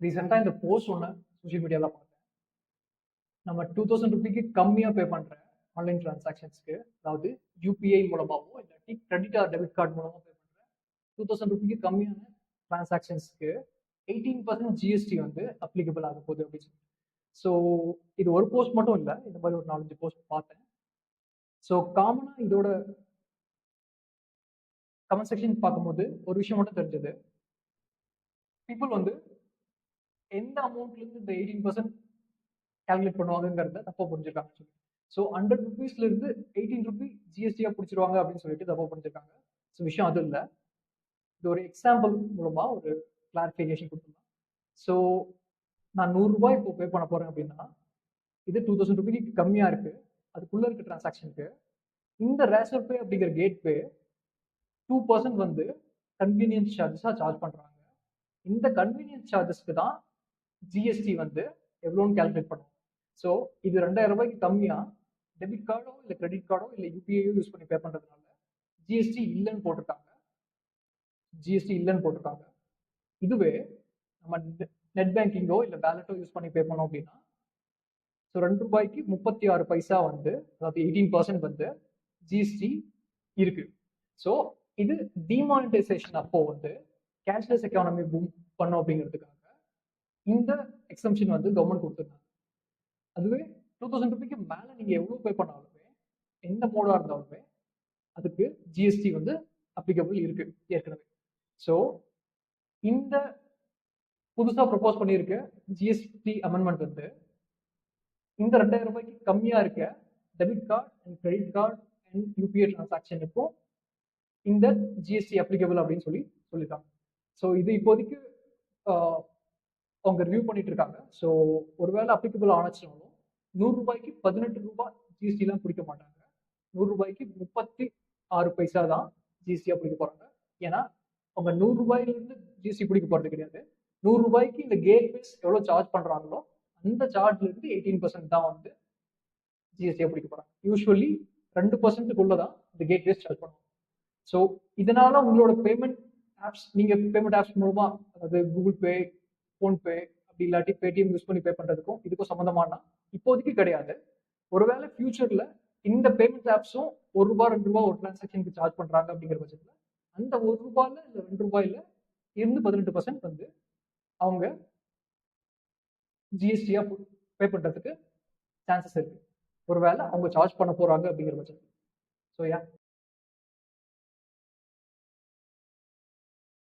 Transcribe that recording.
ரீசெண்டா இந்த போஸ்ட் ஒன்று சோஷியல் மீடியால பார்த்தேன். நம்ம 2000 ருபீக்கு கம்மியா பே பண்ற ஆன்லைன் டிரான்சாக்ஷன்ஸ்க்கு, அதாவது யூபிஐ மூலமாவோ இல்லாட்டி கிரெடிட் ஆர் டெபிட் கார்டு மூலமா பே பண்ற 2000 ருபீக்கு கம்மியான டிரான்சாக்ஷன்ஸ்க்கு 18% ஜிஎஸ்டி வந்து அப்ளிகபிள் ஆக போகுது அப்படின்னு சொல்லி. ஸோ இது ஒரு போஸ்ட் மட்டும் இல்லை, இந்த மாதிரி ஒரு 4-5 போஸ்ட் பார்த்தேன். ஸோ காமனா இதோட கமெண்ட் செக்ஷன் பார்க்கும்போது ஒரு விஷயம் மட்டும் தெரிஞ்சது. பீப்புள் வந்து எந்த அமௌண்ட்ல இருந்து இந்த 18% கால்குலேட் பண்ணுவாங்கிறத தப்பா புரிஞ்சிருக்காங்க சொல்லி. ஸோ 100 ருபீஸ்ல இருந்து 18 ருபி ஜிஎஸ்டியா பிடிச்சிருவாங்க அப்படின்னு சொல்லிட்டு தப்பா புரிஞ்சிருக்காங்க. ஸோ விஷயம் அது இல்லை. இது ஒரு எக்ஸாம்பிள் மூலமா ஒரு கிளாரிஃபிகேஷன் கொடுத்துருலாம். ஸோ நான் 100 ரூபாய் இப்போ பே பண்ண போறேன் அப்படின்னா, இது 2000 ருபீக்கு கம்மியா இருக்கு, அதுக்குள்ள இருக்க டிரான்சாக்ஷனுக்கு இந்த ரேசர் பே அப்படிங்கிற கேட் பே 2% வந்து கன்வீனியன்ஸ் சார்ஜஸா சார்ஜ் பண்றாங்க. இந்த கன்வீனியன்ஸ் சார்ஜஸ்க்கு தான் ஜிஎஸ்டி வந்து எவ்வளோன்னு கால்குலேட் பண்ணுவோம். ஸோ இது 2000 ரூபாய்க்கு கம்மியா டெபிட் கார்டோ இல்லை கிரெடிட் கார்டோ இல்லை யூபிஐயோ யூஸ் பண்ணி பே பண்றதுனால ஜிஎஸ்டி இல்லைன்னு போட்டிருக்காங்க. இதுவே நம்ம நெட் பேங்கிங்கோ இல்லை வேலட்டோ யூஸ் பண்ணி பே பண்ணோம் அப்படின்னா, ஸோ 2 ரூபாய்க்கு 36 பைசா வந்து, அதாவது 18% வந்து ஜிஎஸ்டி இருக்கு. ஸோ இது டிமானிட்டைசேஷன் அப்போ வந்து கேஷ்லெஸ் எக்கானமி பூம் பண்ணும் அப்படிங்கிறதுக்காக இந்த எக்ஸம்ஷன் வந்து கவர்மெண்ட் கொடுத்துருக்காங்க. அதுவே 2000 ருபீக்கு மேல நீங்க எவ்வளவு பே பண்ணாலுமே, எந்த மோடா இருந்தாலுமே அதுக்கு ஜிஎஸ்டி வந்து அப்ளிகபிள் இருக்கு ஏற்கனவே. ஸோ இந்த புதுசா ப்ரொபோஸ் பண்ணியிருக்க ஜிஎஸ்டி அமெண்ட்மெண்ட் வந்து இந்த 2000 ரூபாய்க்கு கம்மியா இருக்க debit card and credit card and UPI டிரான்சாக்ஷனுக்கும் இந்த ஜிஎஸ்டி அப்ளிகபிள் அப்படின்னு சொல்லியிருக்காங்க. ஸோ இது இப்போதைக்கு அவங்க ரிவ்யூ பண்ணிட்டு இருக்காங்க. ஸோ ஒருவேளை அப்ளிகபிள் ஆனச்சுனாலும் 100 ரூபாய்க்கு 18 ரூபாய் ஜிஎஸ்டி எல்லாம் பிடிக்க மாட்டாங்க. 100 ரூபாய்க்கு 36 பைசா தான் ஜிஎஸ்டியா பிடிக்க போறாங்க. ஏன்னா அவங்க 100 ரூபாயில இருந்து ஜிஎஸ்டி பிடிக்க போறது கிடையாது. 100 ரூபாய்க்கு இந்த கேட்வேஸ் எவ்வளவு சார்ஜ் பண்றாங்களோ அந்த சார்ஜ்ல இருந்து 18% தான் வந்து ஜிஎஸ்டியா பிடிக்க போறாங்க. யூஸ்வலி 2%க்குள்ளதான் இந்த கேட்வேஸ் சார்ஜ் பண்ணுவாங்க. ஸோ இதனால உங்களோட பேமெண்ட் ஆப்ஸ், நீங்க பேமெண்ட் ஆப்ஸ் மூலமா, அதாவது கூகுள் பே, போன்பே அப்படி இல்லாட்டி பேடிஎம் யூஸ் பண்ணி பே பண்றதுக்கும் இதுக்கும் சம்மந்தமானா இப்போதைக்கு கிடையாது. ஒருவேளை ஃபியூச்சர்ல இந்த பேமெண்ட் ஆப்ஸும் 1 ரூபாய் 2 ரூபாய் ஒரு டிரான்சாக்ஷனுக்கு சார்ஜ் பண்றாங்க அப்படிங்கிற பட்சத்துல அந்த 1 ரூபாயில இல்ல 2 ரூபாயில இருந்து 18% வந்து அவங்க ஜிஎஸ்டியா பே பண்றதுக்கு சான்சஸ் இருக்கு, ஒருவேளை அவங்க சார்ஜ் பண்ண போறாங்க அப்படிங்கிற பட்சத்துல. ஸோ